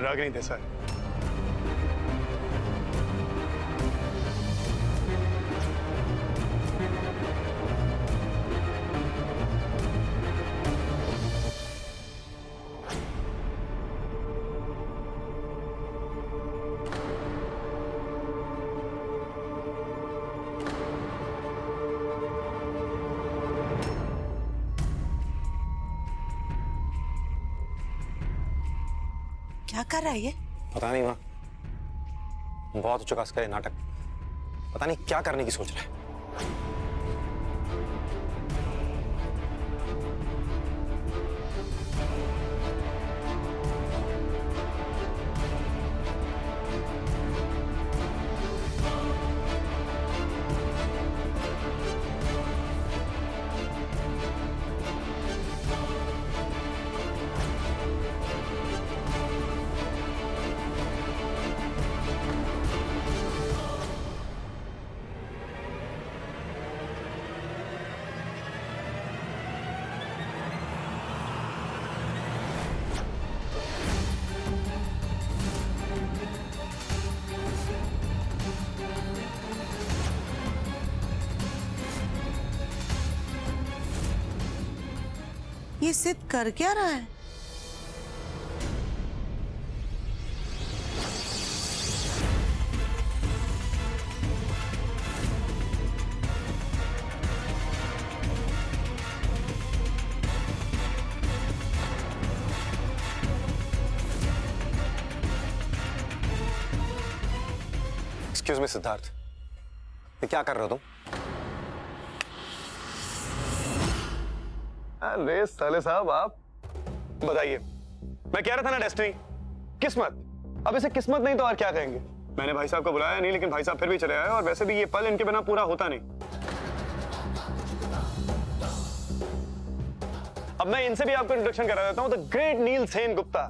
रागिनी देसाई। क्या कर रहा है ये? पता नहीं माँ, बहुत हो चुका इसका ये नाटक। पता नहीं क्या करने की सोच रहा है। ये सिद्ध कर क्या रहा है? एक्सक्यूज मी सिद्धार्थ, ये क्या कर रहे हो तुम? अरे साले साहब, आप बताइए। मैं कह रहा था ना, डेस्टिनी, किस्मत। अब इसे किस्मत नहीं तो और क्या कहेंगे। मैंने भाई साहब को बुलाया नहीं, लेकिन भाई साहब फिर भी चले आए। और वैसे भी ये पल इनके बिना पूरा होता नहीं। अब मैं इनसे भी आपको इंट्रोडक्शन करा देता हूं। द ग्रेट नील सेन गुप्ता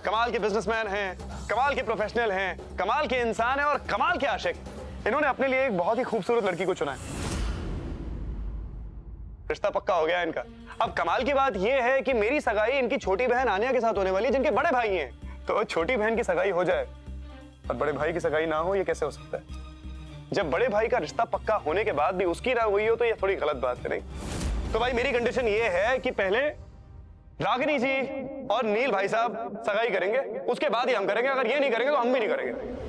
कमाल के बिजनेसमैन हैं, कमाल के प्रोफेशनल हैं, कमाल के इंसान हैं और कमाल के आशिक। इन्होंने अपने लिए एक बहुत ही खूबसूरत लड़की को चुना है। रिश्ता पक्का हो गया है इनका। अब कमाल की बात यह है कि मेरी सगाई इनकी छोटी बहन आनिया के साथ होने वाली है, जिनके बड़े भाई हैं। तो छोटी बहन की सगाई हो जाए और बड़े भाई की सगाई ना हो, ये कैसे हो सकता है? जब बड़े भाई का रिश्ता पक्का होने के बाद भी उसकी ना हुई हो, तो ये थोड़ी गलत बात है, नहीं? तो भाई मेरी कंडीशन ये है कि पहले रागिनी जी और नील भाई साहब सगाई करेंगे, उसके बाद ही हम करेंगे। अगर ये नहीं करेंगे तो हम भी नहीं करेंगे।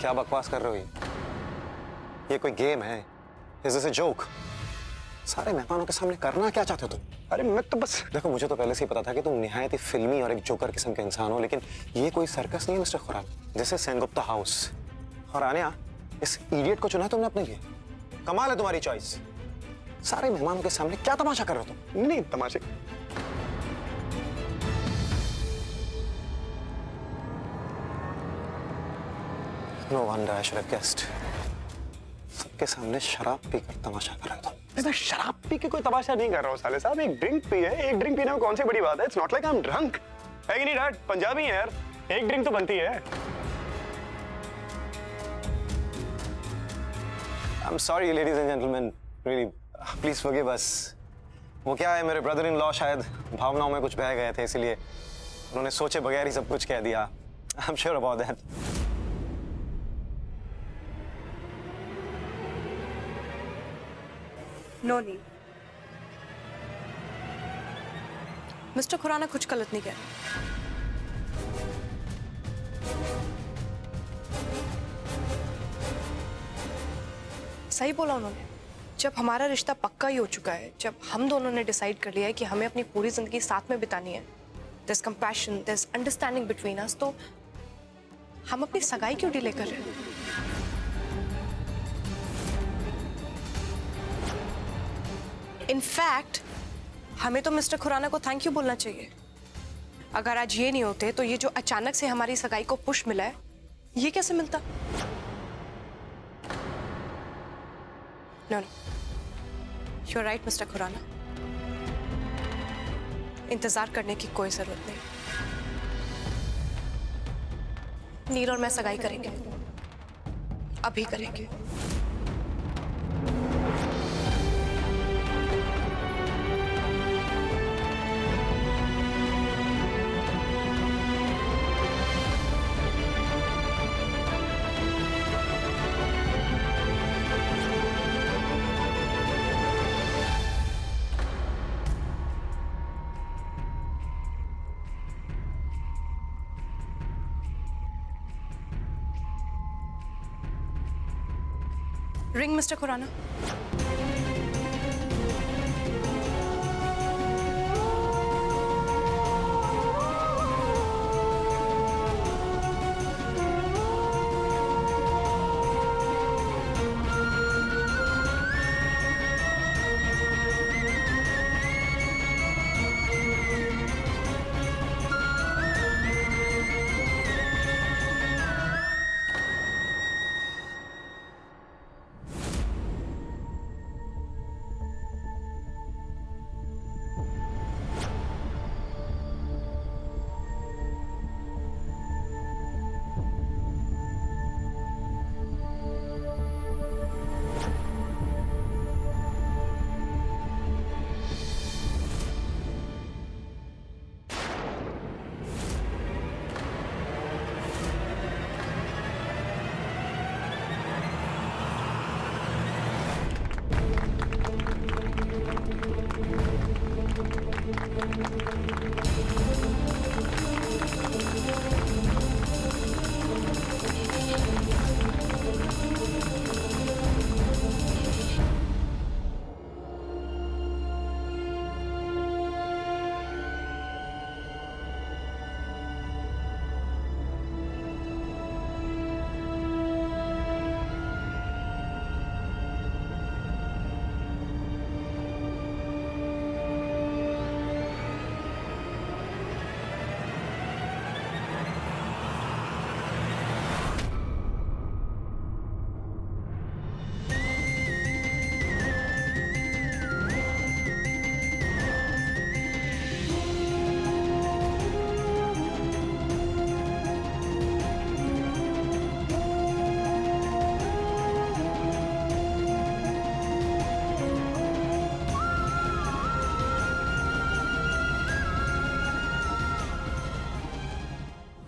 क्या बकवास कर रहे हो? ये कोई गेम है? Is this a joke? सारे मेहमानों के सामने करना क्या चाहते हो तुम? अरे मैं तो बस, देखो, मुझे तो पहले से ही पता था कि तुम निहायत ही फिल्मी और एक जोकर किस्म के इंसान हो, लेकिन ये कोई सर्कस नहीं है mister Khurana. This is Sengupta house. और आनिया, इस इडियट को चुना है तुमने अपने लिए। कमाल है तुम्हारी चॉइस। सारे मेहमानों के सामने क्या तमाशा कर रहे हो तुम? नहीं तमाशे। No wonder I should have guessed. सबके सामने शराब पीकर तमाशा कर रहे हो तुम। मैं शराब पी के कोई तमाशा नहीं कर रहा हूँ साले साहब। एक ड्रिंक पी है, एक ड्रिंक पीने में कौन सी बड़ी बात है? It's not like I am drunk. है कि नहीं डैड? पंजाबी है यार, एक ड्रिंक तो बनती है। I'm sorry ladies and gentlemen, really, please forgive us. वो क्या है, मेरे ब्रदर इन लॉ शायद भावनाओं में कुछ बह गए थे, इसलिए उन्होंने सोचे बगैर ही सब कुछ कह दिया। I'm sure about that. No need. Mister Khurana कुछ गलत नहीं कह रहे। सही बोला उन्होंने। जब हमारा रिश्ता पक्का ही हो चुका है, जब हम दोनों ने डिसाइड कर लिया है कि हमें अपनी पूरी जिंदगी साथ में बितानी है, there's compassion, there's understanding between us, तो हम अपनी सगाई क्यों डिले कर रहे हैं? इनफैक्ट हमें तो मिस्टर खुराना को थैंक यू बोलना चाहिए। अगर आज ये नहीं होते तो ये जो अचानक से हमारी सगाई को पुश मिला है, ये कैसे मिलता? No, you are right mister Khurana. इंतजार करने की कोई जरूरत नहीं। नील और मैं सगाई करेंगे, अभी करेंगे। Ring, Mr. Khurana.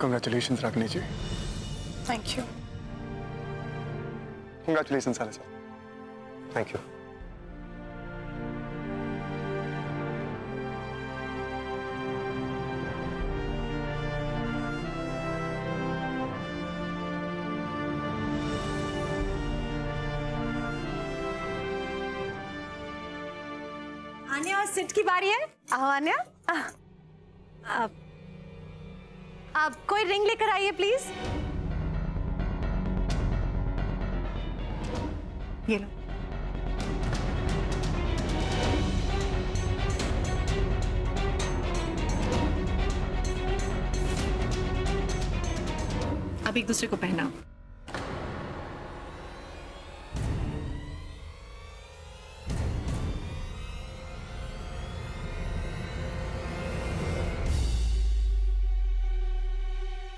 Congratulations, Ragini ji. Thank you. Congratulations, Salazar. Thank you. Aanya और सिट की बारी है। आओ आन्या। आप कोई रिंग लेकर आइए प्लीज। ये लो। अब एक दूसरे को पहनाओ।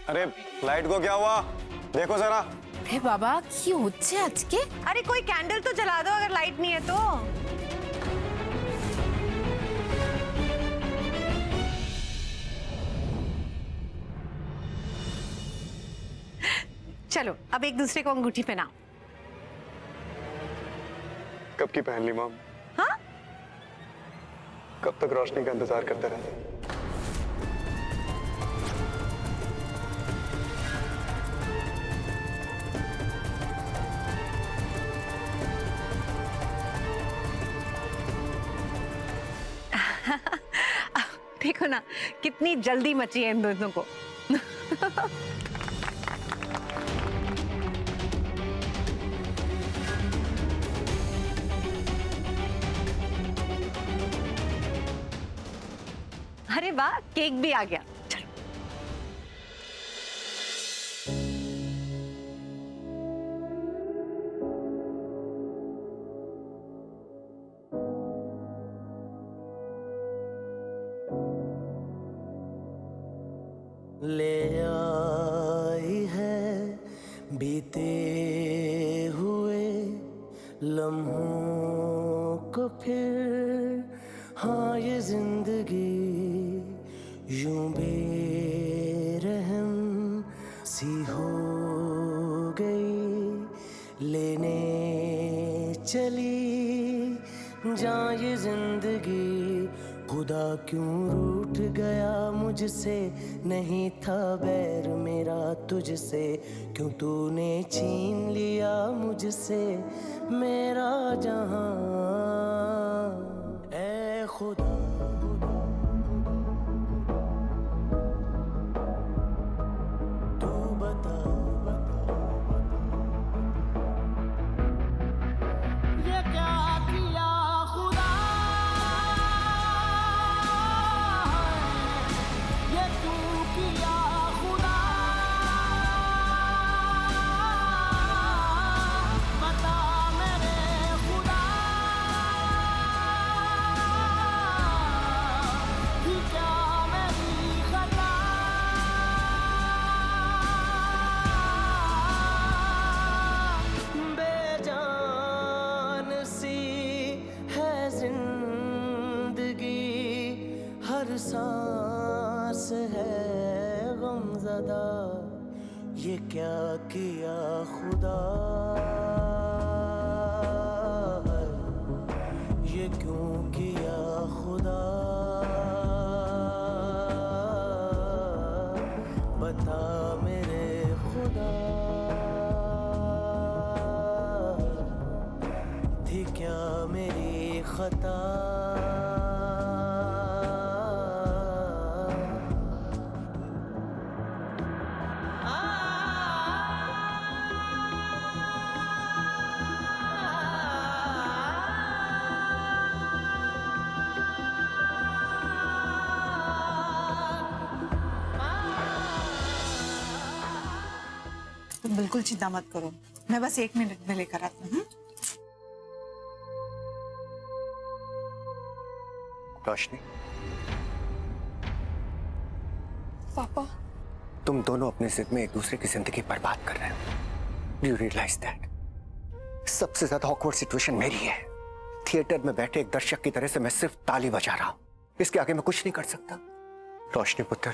अरे लाइट को क्या हुआ? देखो जरा। अरे बाबा কি হচ্ছে আজকে? अरे कोई कैंडल तो जला दो अगर लाइट नहीं है तो। चलो अब एक दूसरे को अंगूठी पहनाओ। कब की पहन ली मॉम? हाँ? कब तक रोशनी का इंतजार करते रहते? देखो ना कितनी जल्दी मची है इन दोनों को। अरे वाह केक भी आ गया। चलो ले आई है फिर हाँ ये जिंदगी यूं बेरहम सी हो गई, लेने चली जान ये जिंदगी। खुदा क्यों रूठ गया मुझसे, नहीं था बैर मेरा तुझसे, क्यों तूने छीन लिया मुझसे मेरा जहां। ऐ खुदा तू बता ये क्या किया खुदा, ये क्यों किया खुदा, बता मेरे खुदा, कि क्या मेरी खता। बेजान सी है जिंदगी, हर सांस है गमज़दा, ये क्या किया खुदा, ये क्यों किया खुदा, बता मेरे खुदा, थी क्या मेरी खता। तुम बिल्कुल चिंता मत करो, मैं बस 1 मिनट में लेकर आती हूँ। रोशनी, पापा, तुम दोनों अपने जिद में एक दूसरे की जिंदगी बर्बाद कर रहे हो। You realise that? सबसे ज्यादा ऑकवर्ड सिचुएशन मेरी है। थिएटर में बैठे एक दर्शक की तरह से मैं सिर्फ ताली बजा रहा हूं, इसके आगे मैं कुछ नहीं कर सकता। रोशनी पुत्र,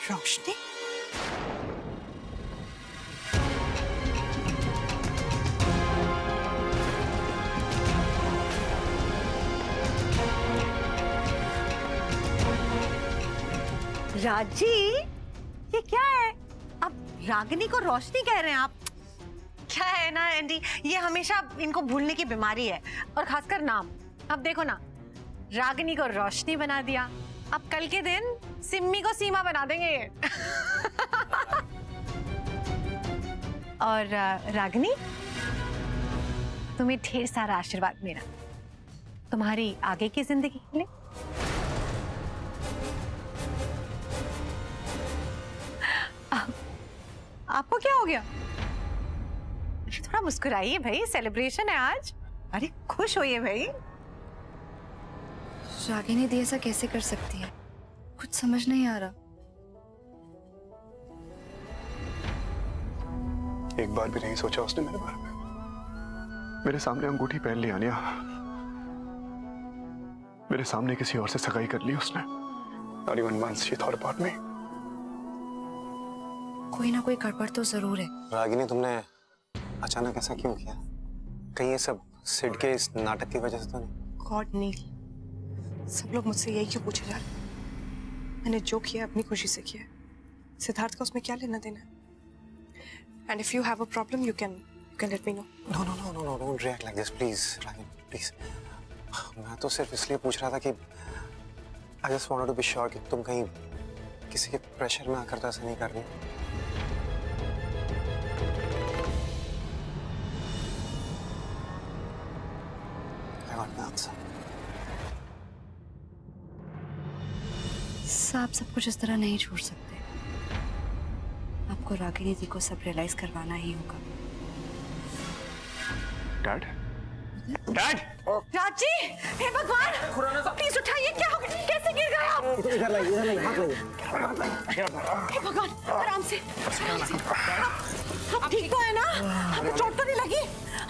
रोशनी, राजी, ये क्या है? अब रागिनी को रोशनी कह रहे हैं आप? क्या है ना एंडी, ये हमेशा इनको भूलने की बीमारी है, और खासकर नाम। अब देखो ना, रागिनी को रोशनी बना दिया, अब कल के दिन सिम्मी को सीमा बना देंगे ये। और रागिनी, तुम्हें ढेर सारा आशीर्वाद मेरा, तुम्हारी आगे की जिंदगी के लिए। आपको क्या हो गया? थोड़ा मुस्कुराइए भाई, सेलिब्रेशन है आज। अरे खुश होइए भाई। रागिनी दी ऐसा कैसे कर सकती है? कुछ समझ नहीं आ रहा। एक बार भी नहीं सोचा उसने मेरे बारे में। मेरे सामने अंगूठी पहन ली आनिया, मेरे सामने किसी और से सगाई कर ली उसने। Not even once she thought about me. कोई ना कोई गड़बड़ तो जरूर है। रागिनी, तुमने अचानक ऐसा क्यों किया? कहीं ये सब सिड के इस नाटक की वजह से तो नहीं? गॉड नील, सब लोग मुझसे यही क्यों पूछे जा रहे हैं? मैंने जो किया अपनी खुशी से किया। सिद्धार्थ का उसमें क्या लेना देना है? And if you have a problem you can let me know. No no no no no, don't react like this please Ragini, please. मैं तो सिर्फ इसलिए पूछ रहा था कि I just wanted to be sure कि तुम कहीं किसी के प्रेशर में आकर तो ऐसा नहीं कर रही। I want an answer. आप सब कुछ इस तरह नहीं छोड़ सकते। आपको रागिनी दी को सब रियलाइज करवाना ही होगा। डैड, डैड राजी, हे भगवान, प्लीज उठाइए, क्या हो गया, कैसे गिर गए आप? इधर लाइए, हाथ लाइए। हे भगवान, आराम से, आराम से। आप ठीक तो है ना? आपको चोट तो नहीं लगी?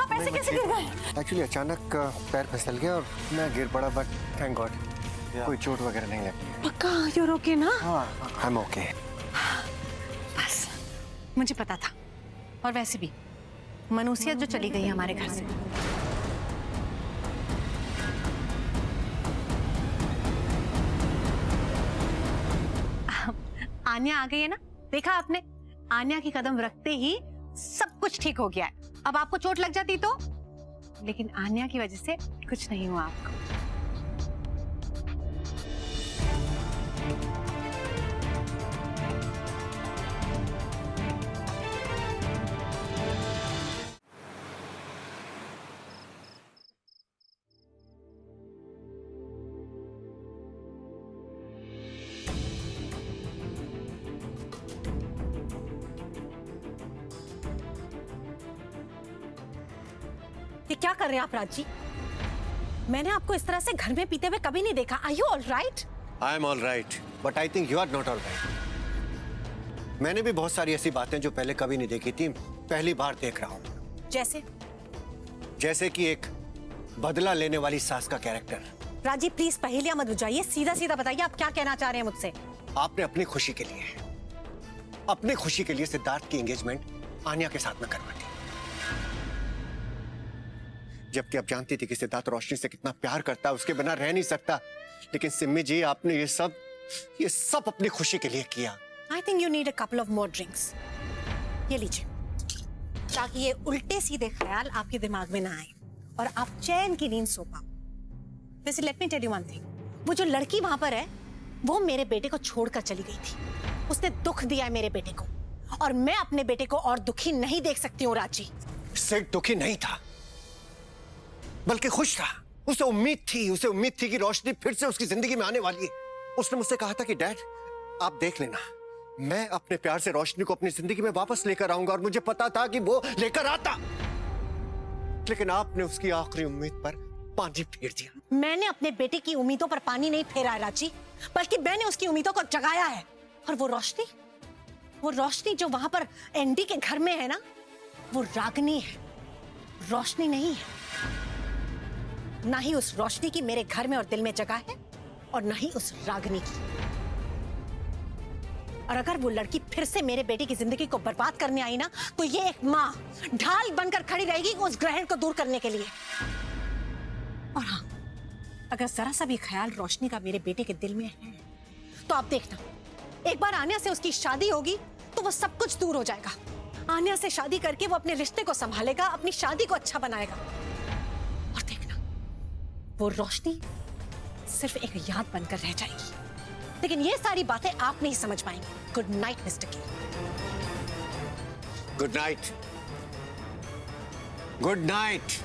आप ऐसे कैसे गिर गए? एक्चुअली अचानक पैर फिसल गया और मैं गिर पड़ा, बट थैंक गॉड कोई चोट वगैरह नहीं लगी। पक्का you're okay ना? हाँ, I'm okay। बस मुझे पता था। और वैसे भी मनुष्यत जो चली गई हमारे घर से। आन्या आ गई है ना, देखा आपने? आन्या की कदम रखते ही सब कुछ ठीक हो गया है। अब आपको चोट लग जाती तो, लेकिन आन्या की वजह से कुछ नहीं हुआ आपको। ये क्या कर रहे हैं आप राज जी? मैंने आपको इस तरह से घर में पीते हुए कभी नहीं देखा। Are you all right? I am all right, but I think you are not all right। मैंने भी बहुत सारी ऐसी बातें जो पहले कभी नहीं देखी थी, पहली बार देख रहा हूँ। जैसे कि एक बदला लेने वाली सास का कैरेक्टर। राजी प्लीज पहेलियां मत बुझाइए, सीधा सीधा बताइए आप क्या कहना चाह रहे हैं मुझसे। आपने अपनी खुशी के लिए सिद्धार्थ की एंगेजमेंट आन्या के साथ में करवा दी, जबकि आप जानती थी कि सिद्धार्थ रोशनी से कितना प्यार करता है, उसके बिना रह नहीं सकता। लेकिन सिम्मी जी, आपने ये सब अपनी खुशी के लिए किया। I think you need a couple of more drinks। ये लीजिए, ताकि ये उल्टे सीधे ख्याल आपके दिमाग में ना आए और आप चैन की नींद सो पाओ। वैसे let me tell you one thing, वो जो लड़की वहां पर है वो मेरे बेटे को छोड़कर चली गई थी। उसने दुख दिया है मेरे बेटे को, और मैं अपने बेटे को और दुखी नहीं देख सकती हूँ राजी। सिड दुखी नहीं था, बल्कि खुश था। उसे उम्मीद थी कि रोशनी फिर से उसकी जिंदगी में आने वाली है। उसने मुझसे कहा था कि डैड आप देख लेना, मैं अपने प्यार से रोशनी को अपनी जिंदगी में वापस लेकर आऊंगा, और मुझे पता था कि वो लेकर आता। लेकिन आपने उसकी आखिरी उम्मीद पर पानी फेर दिया। मैंने अपने बेटे की उम्मीदों पर पानी नहीं फेरा है राजी, बल्कि मैंने उसकी उम्मीदों को जगाया है। और वो रोशनी जो वहां पर एंडी के घर में है ना, वो रागनी है, रोशनी नहीं है। ना ही उस रोशनी की मेरे घर में और दिल में जगह है, और ना ही उस रागनी की। और अगर वो लड़की फिर से मेरे बेटे की जिंदगी को बर्बाद करने आई ना, तो ये एक माँ ढाल बनकर खड़ी रहेगी उस ग्रहण को दूर करने के लिए। और हाँ, अगर जरा सा भी ख्याल रोशनी का मेरे बेटे के दिल में है, तो आप देखना, एक बार आन्या से उसकी शादी होगी तो वो सब कुछ दूर हो जाएगा। आन्या से शादी करके वो अपने रिश्ते को संभालेगा, अपनी शादी को अच्छा बनाएगा। और देखना, वो रोशनी सिर्फ एक याद बनकर रह जाएगी। लेकिन ये सारी बातें आप नहीं समझ पाएंगे। गुड नाइट मिस्टर के। Good night. Good night.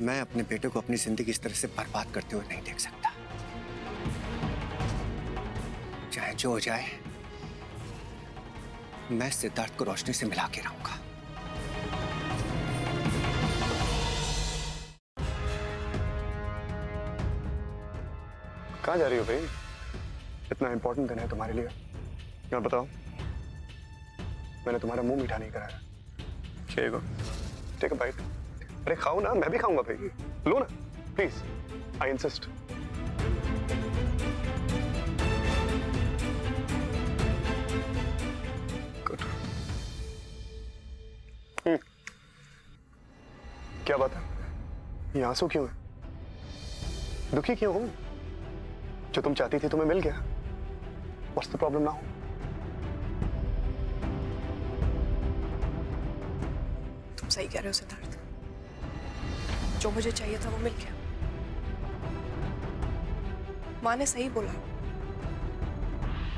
मैं अपने बेटे को अपनी जिंदगी इस तरह से बर्बाद करते हुए नहीं देख सकता। चाहे जो हो जाए, मैं सिद्धार्थ को रोशनी से मिला के रहूंगा। कहाँ जा रही हो भाई? इतना इंपॉर्टेंट दिन है तुम्हारे लिए। यहाँ बताओ, मैंने तुम्हारा मुंह मीठा नहीं कराया। Here you go. Take a bite. अरे खाओ ना, मैं भी खाऊंगा भाई। लो ना, प्लीज, आई इंसिस्ट। गुड। क्या बात है? ये आंसू क्यों है? दुखी क्यों हो? जो तुम चाहती थी तुम्हें मिल गया। What's the problem now? तुम सही कह रहे हो सिद्धार्थ, जो मुझे चाहिए था वो मिल गया। माँ ने सही बोला,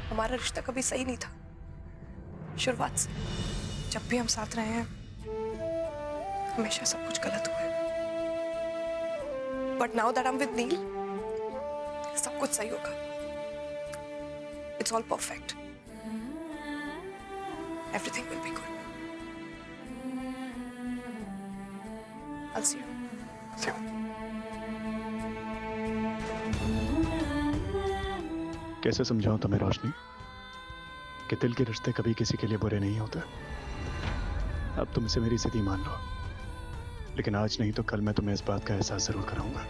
हमारा रिश्ता कभी सही नहीं था। शुरुआत से जब भी हम साथ रहे हैं, हमेशा सब कुछ गलत हुआ है। But now that I am with Neel, सब कुछ सही होगा। It's all perfect. Everything will be good. I'll see you. See you. कैसे समझाऊं तुम्हें रोशनी कि दिल के रिश्ते कभी किसी के लिए बुरे नहीं होते। अब तुम इसे मेरी जिद मान लो, लेकिन आज नहीं तो कल मैं तुम्हें इस बात का एहसास जरूर कराऊंगा।